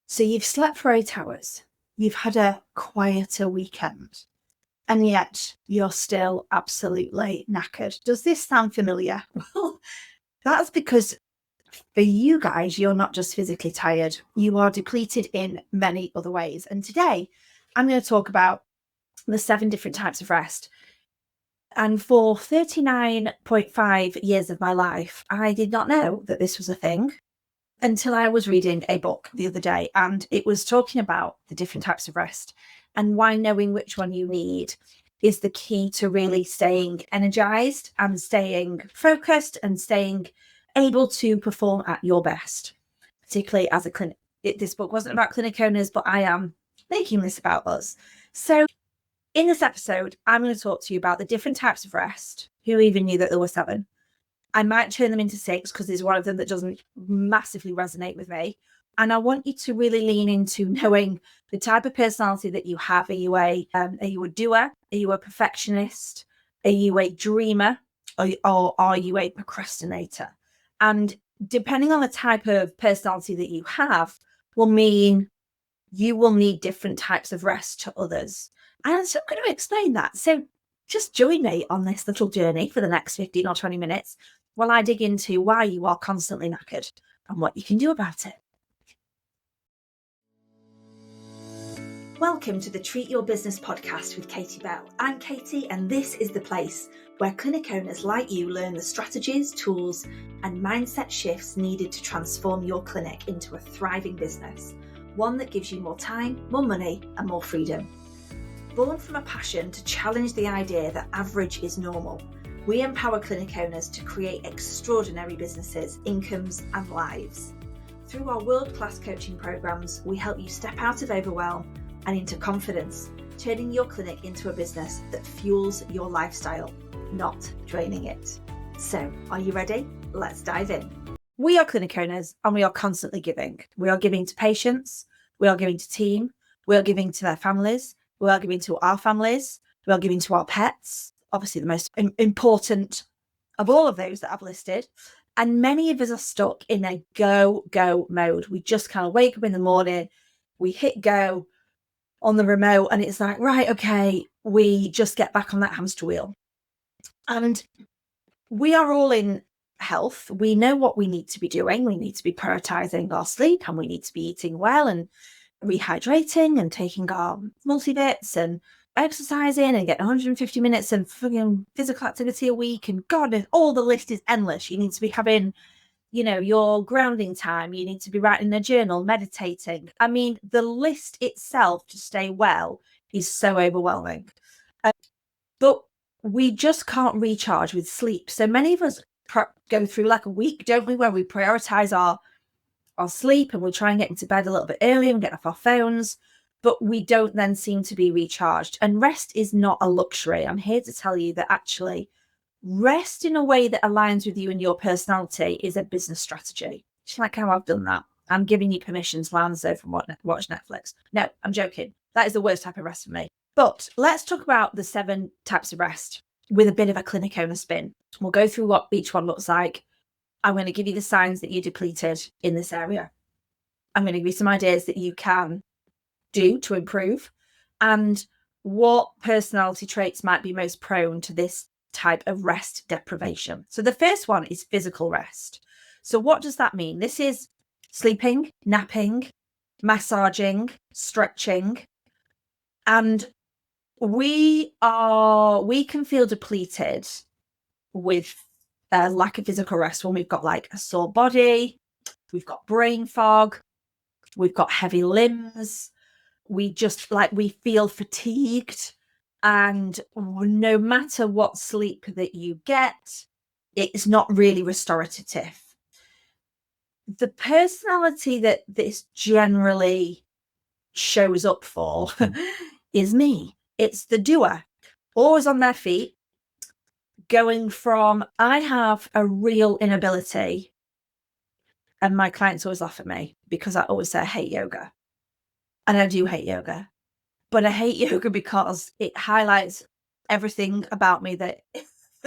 So you've slept for 8 hours, you've had a quieter weekend, and yet you're still absolutely knackered. Does this sound familiar? Well, that's because for you guys, you're not just physically tired, you are depleted in many other ways. And today I'm going to talk about the 7 different types of rest. And for 39.5 years of my life, I did not know that this was a thing until I was reading a book the other day, and it was talking about the different types of rest and why knowing which one you need is the key to really staying energized and staying focused and staying able to perform at your best, particularly as a clinic. This book wasn't about clinic owners, but I am making this about us. So in this episode, I'm going to talk to you about the different types of rest. Who even knew that there were 7? I might turn them into 6 because there's one of them that doesn't massively resonate with me. And I want you to really lean into knowing the type of personality that you have. Are you a doer? Are you a perfectionist? Are you a dreamer? Or are you a procrastinator? And depending on the type of personality that you have will mean you will need different types of rest to others. And so I'm going to explain that. So just join me on this little journey for the next 15 or 20 minutes while I dig into why you are constantly knackered and what you can do about it. Welcome to the Treat Your Business podcast with Katie Bell. I'm Katie, and this is the place where clinic owners like you learn the strategies, tools, and mindset shifts needed to transform your clinic into a thriving business, one that gives you more time, more money, and more freedom. Born from a passion to challenge the idea that average is normal, we empower clinic owners to create extraordinary businesses, incomes, and lives. Through our world-class coaching programs, we help you step out of overwhelm and into confidence, turning your clinic into a business that fuels your lifestyle, not draining it. So, are you ready? Let's dive in. We are clinic owners and we are constantly giving. We are giving to patients, we are giving to team, we are giving to their families, we are giving to our families, we are giving to our pets, obviously the most important of all of those that I've listed. And many of us are stuck in a go mode. We just kind of wake up in the morning, we hit go on the remote, and it's like, right, okay, we just get back on that hamster wheel. And we are all in health. We know what we need to be doing. We need to be prioritizing our sleep, and we need to be eating well and rehydrating and taking our multivits and exercising and getting 150 minutes of physical activity a week. And God, all the list is endless. You need to be having, your grounding time. You need to be writing a journal, meditating. I mean, the list itself to stay well is so overwhelming. But we just can't recharge with sleep. So many of us go through like a week, don't we, where we prioritize our sleep and we try and get into bed a little bit early and get off our phones, but we don't then seem to be recharged. And rest is not a luxury. I'm here to tell you that actually rest in a way that aligns with you and your personality is a business strategy. Just like how I've done that. I'm giving you permission to lounge over and watch Netflix. No, I'm joking. That is the worst type of rest for me. But let's talk about the 7 types of rest with a bit of a clinic owner spin. We'll go through what each one looks like. I'm going to give you the signs that you're depleted in this area. I'm going to give you some ideas that you can do to improve and what personality traits might be most prone to this type of rest deprivation. So the first one is physical rest. So what does that mean? This is sleeping, napping, massaging, stretching. And we can feel depleted with lack of physical rest when we've got like a sore body, we've got brain fog, we've got heavy limbs, we feel fatigued, and no matter what sleep that you get, it's not really restorative. The personality that this generally shows up for is me. It's the doer, always on their feet, going from, I have a real inability, and my clients always laugh at me because I always say I hate yoga. And I do hate yoga. But I hate yoga because it highlights everything about me that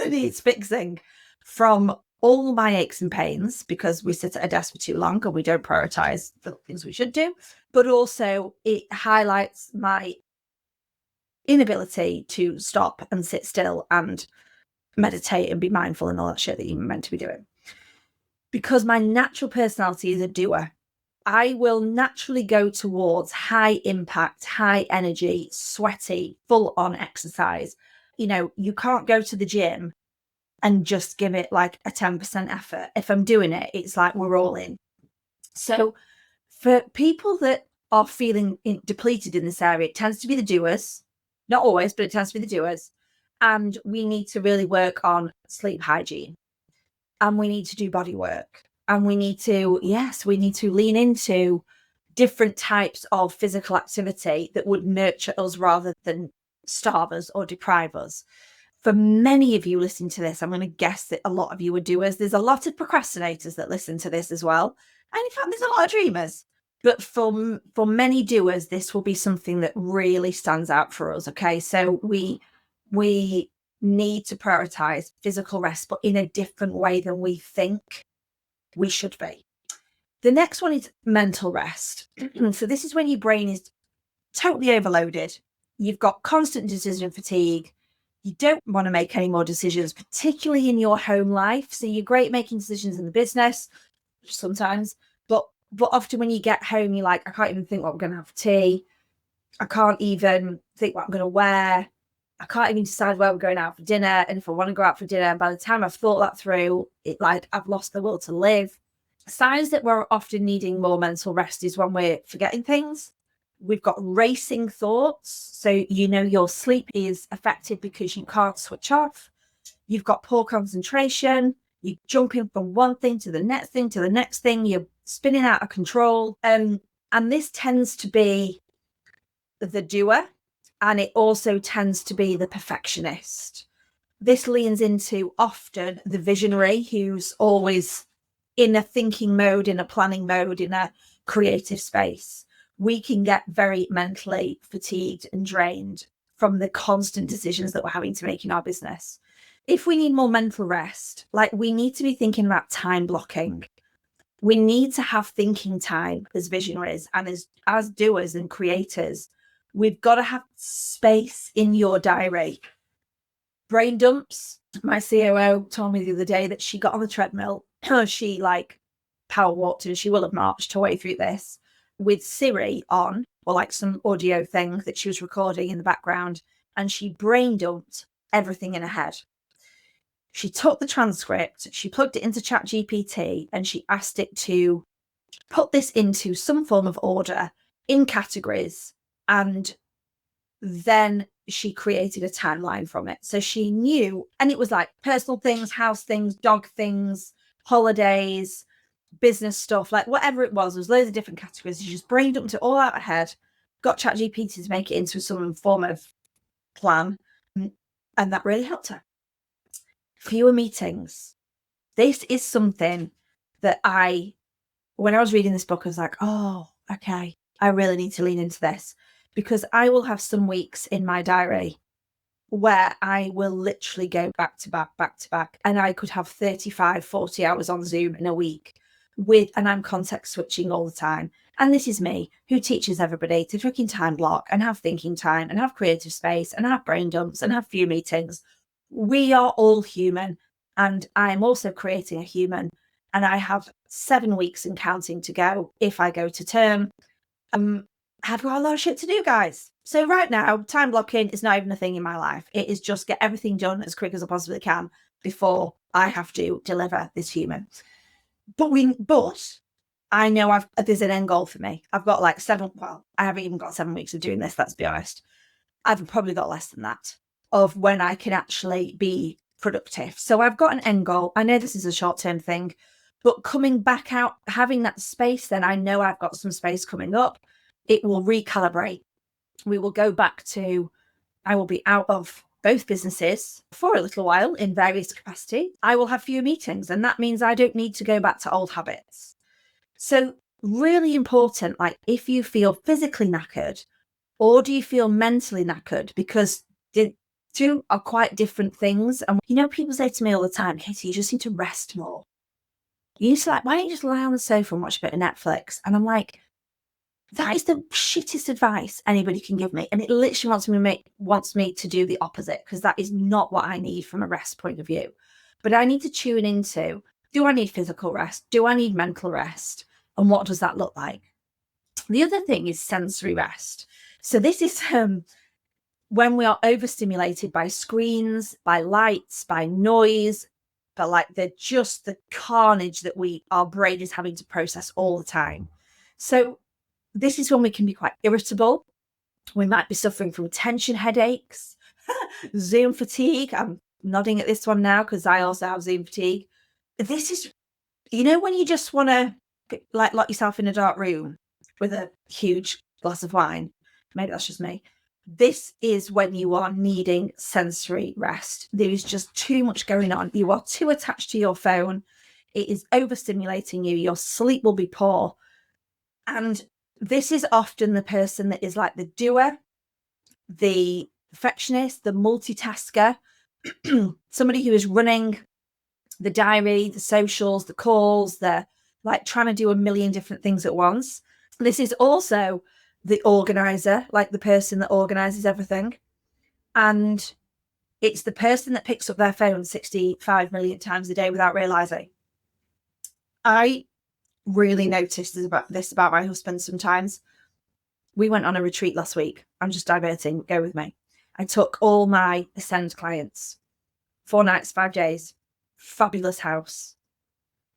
needs fixing, from all my aches and pains because we sit at a desk for too long and we don't prioritize the things we should do. But also it highlights my inability to stop and sit still and meditate and be mindful and all that shit that you're meant to be doing. Because my natural personality is a doer. I will naturally go towards high impact, high energy, sweaty, full on exercise. You know, you can't go to the gym and just give it like a 10% effort. If I'm doing it, it's like we're all in. So for people that are feeling depleted in this area, it tends to be the doers. Not always, but it tends to be the doers. And we need to really work on sleep hygiene. And we need to do body work. And we need to lean into different types of physical activity that would nurture us rather than starve us or deprive us. For many of you listening to this, I'm going to guess that a lot of you are doers. There's a lot of procrastinators that listen to this as well. And in fact, there's a lot of dreamers. But for many doers, this will be something that really stands out for us. Okay, so we need to prioritize physical rest, but in a different way than we think we should be. The next one is mental rest. So this is when your brain is totally overloaded. You've got constant decision fatigue. You don't want to make any more decisions, particularly in your home life. So you're great making decisions in the business sometimes, but often when you get home, you're like, I can't even think what I'm going to have for tea. I can't even think what I'm going to wear. I can't even decide where we're going out for dinner. And if I want to go out for dinner, and by the time I've thought that through, I've lost the will to live. Signs that we're often needing more mental rest is when we're forgetting things. We've got racing thoughts. So, your sleep is affected because you can't switch off. You've got poor concentration. You're jumping from one thing to the next thing to the next thing. You're spinning out of control. And this tends to be the doer. And it also tends to be the perfectionist. This leans into often the visionary who's always in a thinking mode, in a planning mode, in a creative space. We can get very mentally fatigued and drained from the constant decisions that we're having to make in our business. If we need more mental rest, we need to be thinking about time blocking. We need to have thinking time as visionaries and as doers and creators. We've got to have space in your diary. Brain dumps. My COO told me the other day that she got on the treadmill. She power walked, and she will have marched her way through this with Siri on, or some audio thing that she was recording in the background, and she brain dumped everything in her head. She took the transcript, she plugged it into ChatGPT, and she asked it to put this into some form of order in categories. And then she created a timeline from it. So she knew, and it was personal things, house things, dog things, holidays, business stuff, whatever it was. There's loads of different categories. She just brain dumped it all out of her head, got ChatGPT to make it into some form of plan. And that really helped her. Fewer meetings. This is something that when I was reading this book, I was like, oh, okay, I really need to lean into this, because I will have some weeks in my diary where I will literally go back to back, and I could have 35, 40 hours on Zoom in a week and I'm context switching all the time. And this is me, who teaches everybody to freaking time block and have thinking time and have creative space and have brain dumps and have few meetings. We are all human, and I'm also creating a human, and I have 7 weeks and counting to go if I go to term. I've got a lot of shit to do, guys. So right now, time blocking is not even a thing in my life. It is just get everything done as quick as I possibly can before I have to deliver this human. But I know there's an end goal for me. I've got I haven't even got 7 weeks of doing this, let's be honest. I've probably got less than that of when I can actually be productive. So I've got an end goal. I know this is a short-term thing, but coming back out, having that space, then I know I've got some space coming up. It will recalibrate. We will go back to, I will be out of both businesses for a little while in various capacity. I will have fewer meetings, and that means I don't need to go back to old habits. So really important, if you feel physically knackered, or do you feel mentally knackered? Because Two are quite different things. And people say to me all the time, Katie, you just need to rest more. You used to why don't you just lie on the sofa and watch a bit of Netflix? And I'm like, that is the shittest advice anybody can give me. And it literally wants me to do the opposite, because that is not what I need from a rest point of view. But I need to tune into, do I need physical rest? Do I need mental rest? And what does that look like? The other thing is sensory rest. So this is when we are overstimulated by screens, by lights, by noise, but the carnage that our brain is having to process all the time. So this is when we can be quite irritable. We might be suffering from tension headaches, Zoom fatigue. I'm nodding at this one now because I also have Zoom fatigue. This is, when you just want to lock yourself in a dark room with a huge glass of wine. Maybe that's just me. This is when you are needing sensory rest. There is just too much going on. You are too attached to your phone. It is overstimulating you. Your sleep will be poor. And this is often the person that is like the doer, the perfectionist, the multitasker, somebody who is running the diary, the socials, the calls, they're trying to do a million different things at once. This is also the organizer, the person that organizes everything. And it's the person that picks up their phone 65 million times a day without realizing. I really noticed this about my husband sometimes. We went on a retreat last week. I'm just diverting. Go with me. I took all my Ascend clients, 4 nights, 5 days, fabulous house.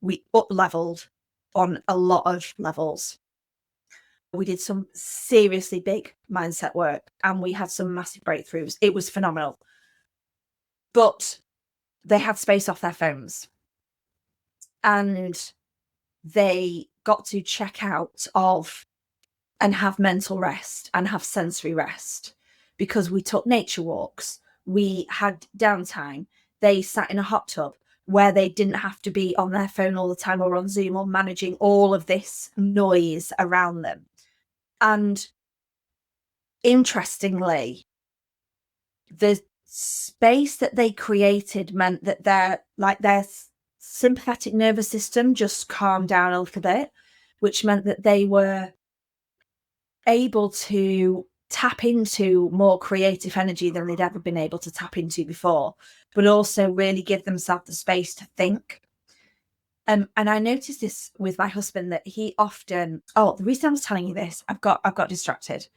We up-leveled on a lot of levels. We did some seriously big mindset work and we had some massive breakthroughs. It was phenomenal. But they had space off their phones and they got to check out of and have mental rest and have sensory rest because we took nature walks. We had downtime. They sat in a hot tub where they didn't have to be on their phone all the time or on Zoom or managing all of this noise around them. And interestingly, the space that they created meant that their sympathetic nervous system just calmed down a little bit, which meant that they were able to tap into more creative energy than they'd ever been able to tap into before, but also really give themselves the space to think. And I noticed this with my husband that he often, the reason I was telling you this, I've got distracted,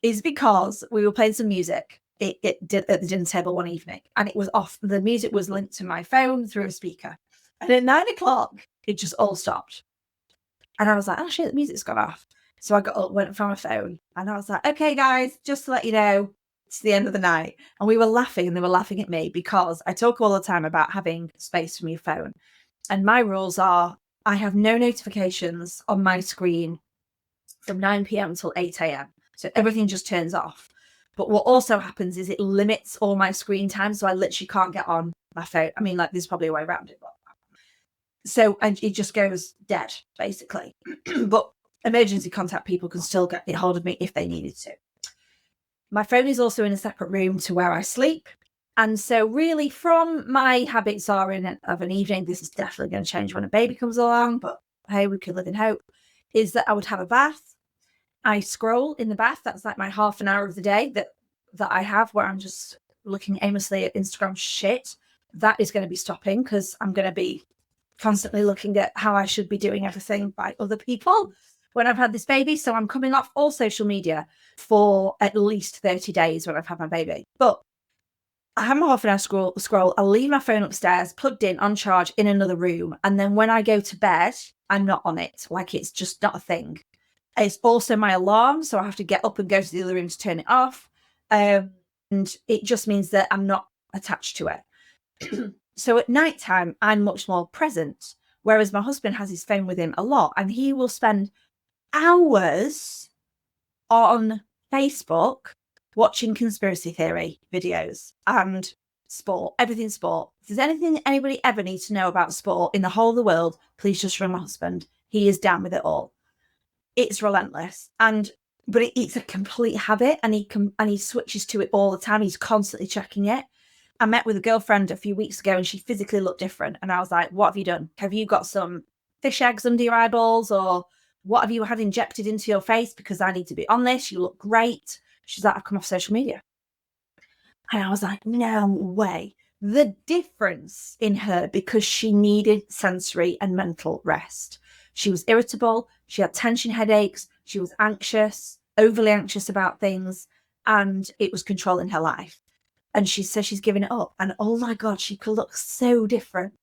is because we were playing some music. It did at the dinner table one evening and it was off. The music was linked to my phone through a speaker. And at 9 o'clock, it just all stopped. And I was like, oh shit, the music's gone off. So I got up, went and found my phone and I was like, okay, guys, just to let you know, it's the end of the night. And we were laughing and they were laughing at me because I talk all the time about having space from your phone. And my rules are I have no notifications on my screen from 9 p.m. till 8 a.m. So everything just turns off. But what also happens is it limits all my screen time. So I literally can't get on my phone. I mean, there's probably a way around it. And it just goes dead, basically. But emergency contact people can still get hold of me if they needed to. My phone is also in a separate room to where I sleep. And so really from my habits of an evening, this is definitely going to change when a baby comes along, but hey, we can live in hope, is that I would have a bath. I scroll in the bath. That's my half an hour of the day that I have where I'm just looking aimlessly at Instagram shit. That is going to be stopping because I'm going to be constantly looking at how I should be doing everything by other people when I've had this baby. So I'm coming off all social media for at least 30 days when I've had my baby. But I have my half an hour scroll. I'll leave my phone upstairs, plugged in, on charge, in another room. And then when I go to bed, I'm not on it. It's just not a thing. It's also my alarm. So I have to get up and go to the other room to turn it off. And it just means that I'm not attached to it. So at nighttime, I'm much more present, whereas my husband has his phone with him a lot and he will spend hours on Facebook watching conspiracy theory videos and sport, everything sport. If there's anything anybody ever needs to know about sport in the whole of the world, please just ring my husband. He is down with it all. It's relentless. And but it's a complete habit, and he switches to it all the time. He's constantly checking it. I met with a girlfriend a few weeks ago and she physically looked different. And I was like, what have you done? Have you got some fish eggs under your eyeballs, or what have you had injected into your face? Because I need to be on this. You look great. She's like, I've come off social media. And I was like, no way. The difference in her, because she needed sensory and mental rest. She was irritable. She had tension headaches. She was anxious, overly anxious about things, and it was controlling her life. And she says she's given it up. And oh my God, she could look so different.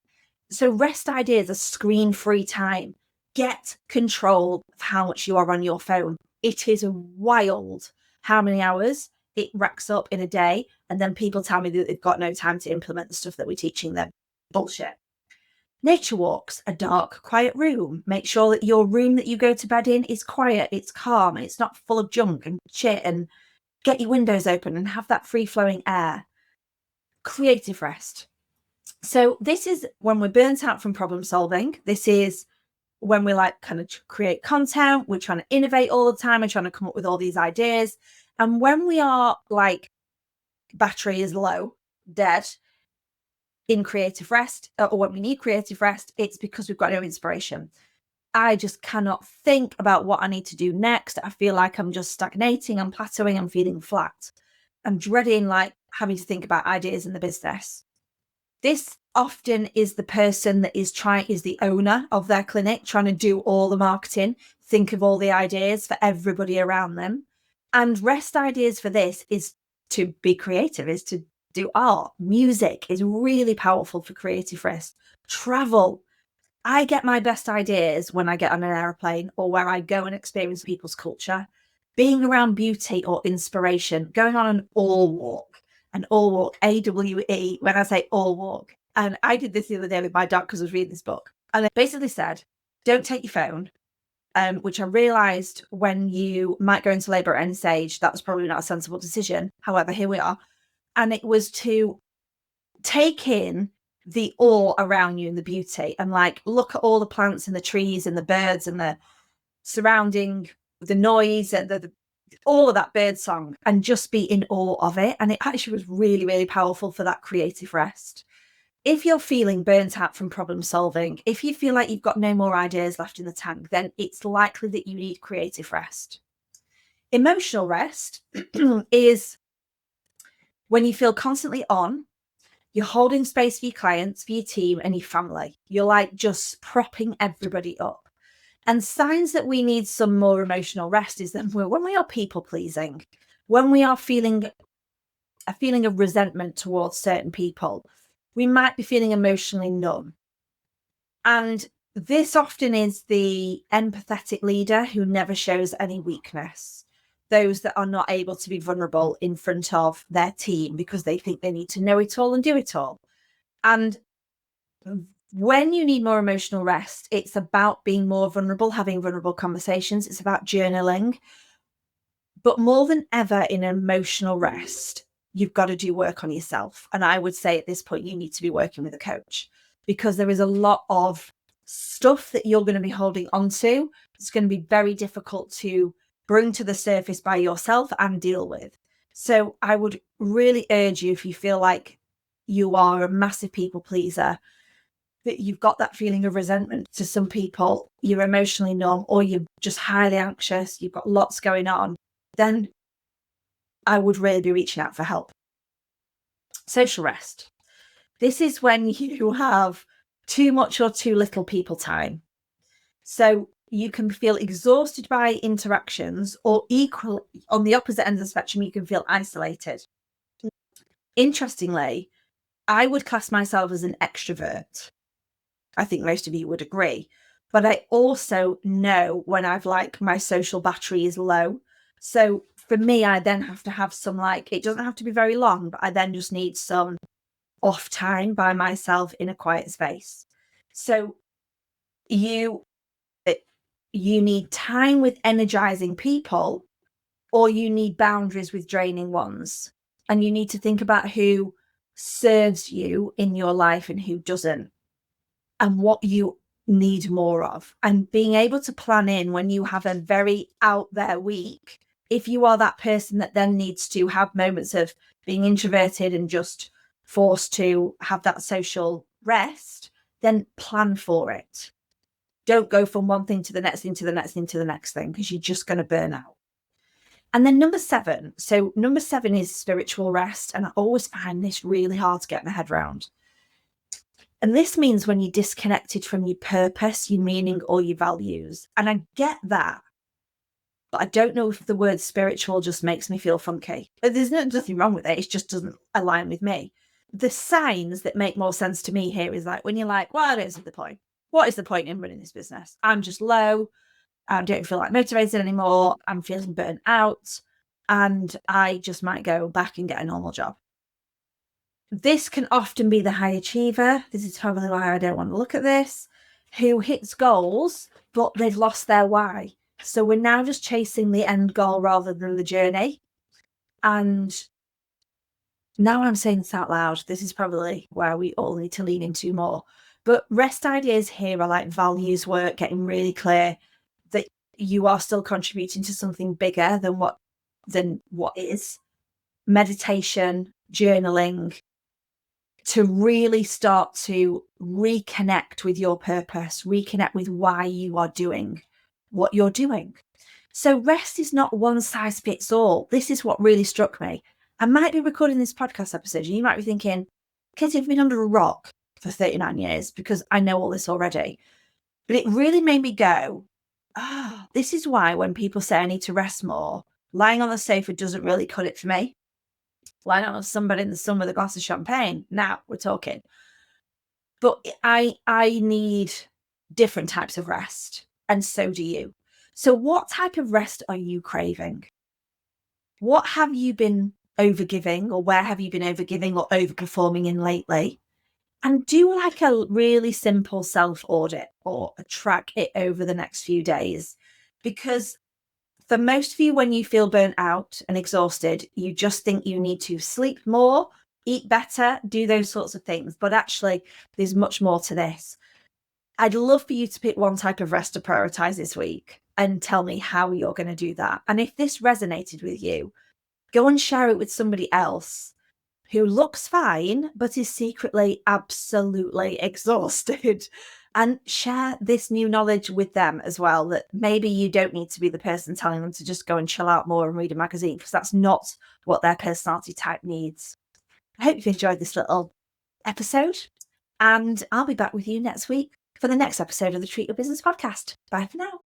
So rest ideas are screen-free time. Get control of how much you are on your phone. It is wild how many hours it racks up in a day. And then people tell me that they've got no time to implement the stuff that we're teaching them. Bullshit. Nature walks, a dark, quiet room. Make sure that your room that you go to bed in is quiet, it's calm, it's not full of junk and shit, and get your windows open and have that free-flowing air. Creative rest. So this is when we're burnt out from problem solving. This is when we like kind of create content. We're trying to innovate all the time. We're trying to come up with all these ideas. And when we are like battery is low, dead in creative rest, or when we need creative rest, it's because we've got no inspiration. I just cannot think about what I need to do next. I feel like I'm just stagnating, I'm plateauing, I'm feeling flat. I'm dreading like having to think about ideas in the business. This often is the person that is the owner of their clinic, trying to do all the marketing, think of all the ideas for everybody around them. And rest ideas for this is to be creative, is to do art. Music is really powerful for creative rest. Travel. I get my best ideas when I get on an airplane or where I go and experience people's culture. Being around beauty or inspiration, going on an all walk, AWE, when I say all walk. And I did this the other day with my dog because I was reading this book. And it basically said, don't take your phone, which I realised when you might go into labour at any stage, that was probably not a sensible decision. However, here we are. And it was to take in the awe around you and the beauty, and like look at all the plants and the trees and the birds and the surrounding, the noise and all of that bird song, and just be in awe of it. And it actually was really, really powerful for that creative rest. If you're feeling burnt out from problem solving, if you feel like you've got no more ideas left in the tank, then it's likely that you need creative rest. Emotional rest is when you feel constantly on, you're holding space for your clients, for your team, and your family. You're like just propping everybody up. And signs that we need some more emotional rest is that when we are people pleasing, when we are feeling a feeling of resentment towards certain people, we might be feeling emotionally numb. And this often is the empathetic leader who never shows any weakness. Those that are not able to be vulnerable in front of their team because they think they need to know it all and do it all. And when you need more emotional rest, it's about being more vulnerable, having vulnerable conversations. It's about journaling. But more than ever in emotional rest, you've got to do work on yourself. And I would say at this point, you need to be working with a coach, because there is a lot of stuff that you're going to be holding on to. It's going to be very difficult to bring to the surface by yourself and deal with. So I would really urge you, if you feel like you are a massive people pleaser, that you've got that feeling of resentment to some people, you're emotionally numb, or you're just highly anxious, you've got lots going on, then I would really be reaching out for help. Social rest. This is when you have too much or too little people time. So you can feel exhausted by interactions, or equally, on the opposite end of the spectrum, you can feel isolated. Interestingly, I would class myself as an extrovert. I think most of you would agree. But I also know when I've like my social battery is low. So for me, I then have to have some it doesn't have to be very long, but I then just need some off time by myself in a quiet space. So you need time with energizing people, or you need boundaries with draining ones. And you need to think about who serves you in your life and who doesn't, and what you need more of. And being able to plan in when you have a very out there week, If you are that person that then needs to have moments of being introverted and just forced to have that social rest, then plan for it. Don't go from one thing to the next thing to the next thing to the next thing, because you're just going to burn out. And then number 7. So number 7 is spiritual rest. And I always find this really hard to get my head around. And this means when you're disconnected from your purpose, your meaning, or your values. And I get that. But I don't know if the word spiritual just makes me feel funky. There's nothing wrong with it. It just doesn't align with me. The signs that make more sense to me here is like when you're like, well, I don't see the point. What is the point in running this business? I'm just low. I don't feel like motivated anymore. I'm feeling burnt out. And I just might go back and get a normal job. This can often be the high achiever. This is probably why I don't want to look at this. Who hits goals, but they've lost their why. So we're now just chasing the end goal rather than the journey. And now I'm saying this out loud. This is probably where we all need to lean into more. But rest ideas here are like values work, getting really clear that you are still contributing to something bigger than what is. Meditation, journaling, to really start to reconnect with your purpose, reconnect with why you are doing what you're doing. So rest is not one size fits all. This is what really struck me. I might be recording this podcast episode and you might be thinking, Katie, I've been under a rock for 39 years because I know all this already. But it really made me go, this is why when people say I need to rest more, lying on the sofa doesn't really cut it for me. Lying on somebody in the sun with a glass of champagne, now we're talking. But I need different types of rest, and so do you. So what type of rest are you craving? What have you been overgiving, or where have you been overgiving or overperforming in lately? And do like a really simple self-audit or track it over the next few days. Because for most of you, when you feel burnt out and exhausted, you just think you need to sleep more, eat better, do those sorts of things. But actually, there's much more to this. I'd love for you to pick one type of rest to prioritize this week and tell me how you're going to do that. And if this resonated with you, go and share it with somebody else who looks fine, but is secretly absolutely exhausted. And share this new knowledge with them as well, that maybe you don't need to be the person telling them to just go and chill out more and read a magazine, because that's not what their personality type needs. I hope you've enjoyed this little episode, and I'll be back with you next week for the next episode of the Treat Your Business podcast. Bye for now.